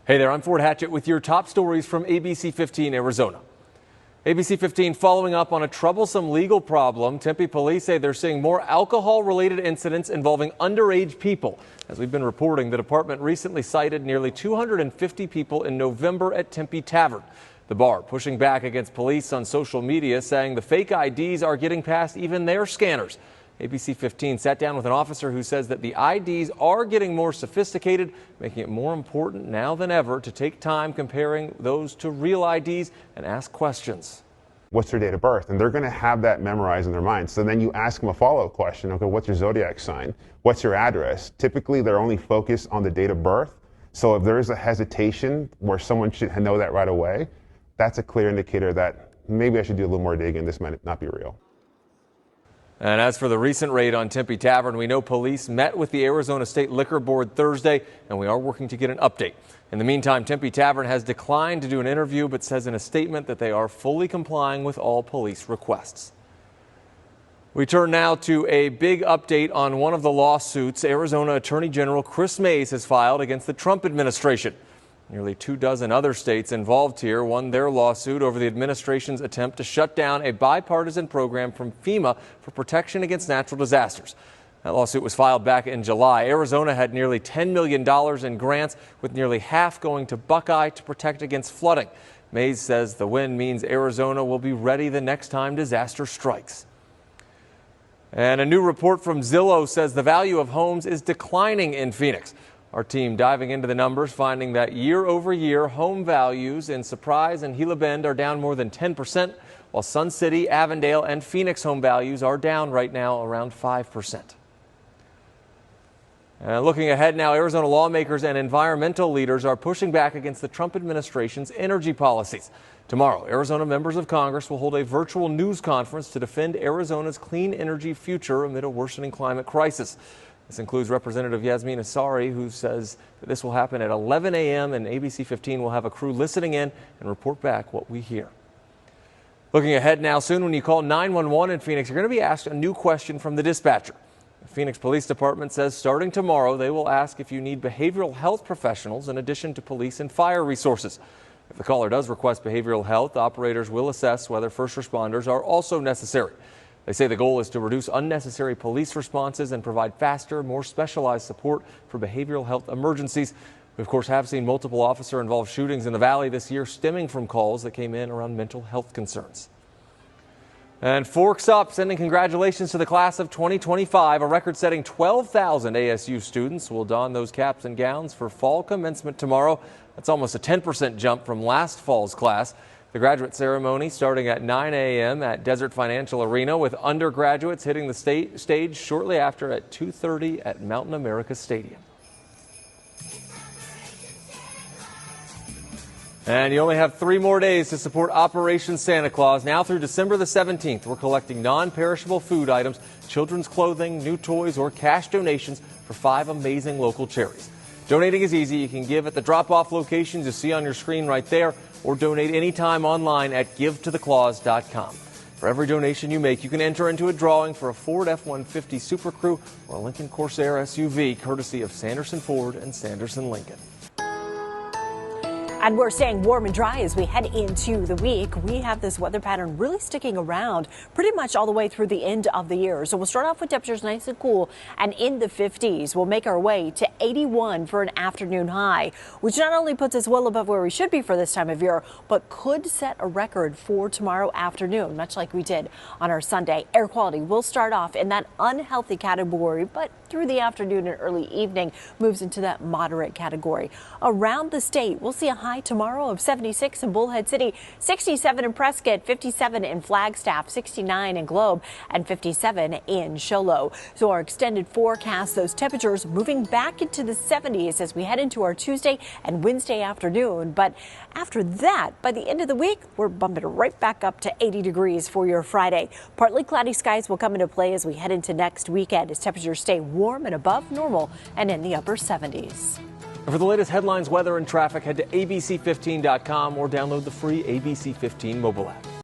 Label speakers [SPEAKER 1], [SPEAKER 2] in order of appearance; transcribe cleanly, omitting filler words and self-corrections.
[SPEAKER 1] Hey there, I'm Ford Hatchett with your top stories from ABC15 Arizona. ABC15 following up on a troublesome legal problem. Tempe police say they're seeing more alcohol-related incidents involving underage people. As we've been reporting, the department recently cited nearly 250 people in November at Tempe Tavern. The bar pushing back against police on social media, saying the fake IDs are getting past even their scanners. ABC15 sat down with an officer who says that the IDs are getting more sophisticated, making it more important now than ever to take time comparing those to real IDs and ask questions.
[SPEAKER 2] What's their date of birth? And they're going to have that memorized in their minds. So then you ask them a follow-up question. Okay, what's your zodiac sign? What's your address? Typically, they're only focused on the date of birth. So if there is a hesitation where someone should know that right away, that's a clear indicator that maybe I should do a little more digging. This might not be real.
[SPEAKER 1] And as for the recent raid on Tempe Tavern, we know police met with the Arizona State Liquor Board Thursday, and we are working to get an update. In the meantime, Tempe Tavern has declined to do an interview, but says in a statement that they are fully complying with all police requests. We turn now to a big update on one of the lawsuits Arizona Attorney General Chris Mays has filed against the Trump administration. Nearly 24 other states involved here won their lawsuit over the administration's attempt to shut down a bipartisan program from FEMA for protection against natural disasters. That lawsuit was filed back in July. Arizona had nearly $10 million in grants, with nearly half going to Buckeye to protect against flooding. Mays says the win means Arizona will be ready the next time disaster strikes. And a new report from Zillow says the value of homes is declining in Phoenix. Our team diving into the numbers, finding that year over year, home values in Surprise and Gila Bend are down more than 10%, while Sun City, Avondale, and Phoenix home values are down right now around 5%. Looking ahead now, Arizona lawmakers and environmental leaders are pushing back against the Trump administration's energy policies. Tomorrow, Arizona members of Congress will hold a virtual news conference to defend Arizona's clean energy future amid a worsening climate crisis. This includes Representative Yasmin Asari, who says that this will happen at 11 a.m. and ABC15 will have a crew listening in and report back what we hear. Looking ahead now, soon when you call 911 in Phoenix, you're going to be asked a new question from the dispatcher. The Phoenix Police Department says starting tomorrow, they will ask if you need behavioral health professionals in addition to police and fire resources. If the caller does request behavioral health, operators will assess whether first responders are also necessary. They say the goal is to reduce unnecessary police responses and provide faster, more specialized support for behavioral health emergencies. We, of course, have seen multiple officer-involved shootings in the valley this year stemming from calls that came in around mental health concerns. And Forks Up sending congratulations to the class of 2025. A record-setting 12,000 ASU students will don those caps and gowns for fall commencement tomorrow. That's almost a 10% jump from last fall's class. The graduate ceremony starting at 9 a.m. at Desert Financial Arena, with undergraduates hitting the stage shortly after at 2:30 at Mountain America Stadium. And you only have 3 more days to support Operation Santa Claus. Now through December the 17th, we're collecting non-perishable food items, children's clothing, new toys, or cash donations for 5 amazing local charities. Donating is easy. You can give at the drop-off locations you see on your screen right there, or donate anytime online at givetotheclaus.com. For every donation you make, you can enter into a drawing for a Ford F-150 Super Crew or a Lincoln Corsair SUV, courtesy of Sanderson Ford and Sanderson Lincoln.
[SPEAKER 3] And we're staying warm and dry as we head into the week. We have this weather pattern really sticking around pretty much all the way through the end of the year. So we'll start off with temperatures nice and cool and in the 50s. We'll make our way to 81 for an afternoon high, which not only puts us well above where we should be for this time of year, but could set a record for tomorrow afternoon, much like we did on our Sunday. Air quality will start off in that unhealthy category, but through the afternoon and early evening moves into that moderate category. Around the state, we'll see a high tomorrow of 76 in Bullhead City, 67 in Prescott, 57 in Flagstaff, 69 in Globe, and 57 in Show Low. So our extended forecast, those temperatures moving back into the 70s as we head into our Tuesday and Wednesday afternoon. But after that, by the end of the week, we're bumping right back up to 80 degrees for your Friday. Partly cloudy skies will come into play as we head into next weekend as temperatures stay warm and above normal and in the upper 70s.
[SPEAKER 1] For the latest headlines, weather, and traffic, head to abc15.com or download the free ABC15 mobile app.